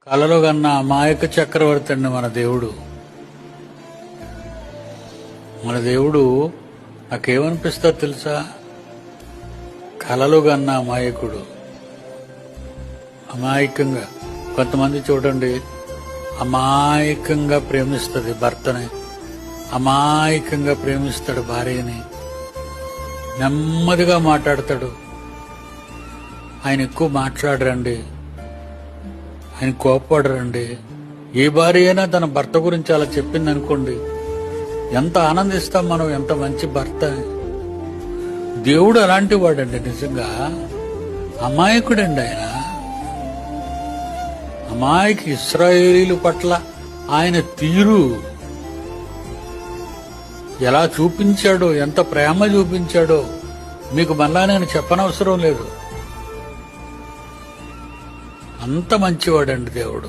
కలలో కన్నా అమాయక చక్రవర్తి అండి మన దేవుడు. మన దేవుడు నాకేమనిపిస్తా తెలుసా? కలలో కన్నా అమాయకుడు. అమాయకంగా కొంతమంది చూడండి, అమాయకంగా ప్రేమిస్తుంది భర్తని, అమాయకంగా ప్రేమిస్తాడు భార్యని, నెమ్మదిగా మాట్లాడతాడు. ఆయన ఎక్కువ మాట్లాడరండి, ఆయన కోప్పడరండి. ఏ భార్య అయినా తన భర్త గురించి అలా చెప్పింది అనుకోండి, ఎంత ఆనందిస్తాం మనం, ఎంత మంచి భర్త. దేవుడు అలాంటి వాడండి, నిజంగా అమాయకుడండి ఆయన. అమాయక ఇశ్రాయేలీల పట్ల ఆయన తీరు ఎలా చూపించాడో, ఎంత ప్రేమ చూపించాడో మీకు మళ్ళా నేను చెప్పనవసరం లేదు. అంత మంచివాడండి దేవుడు.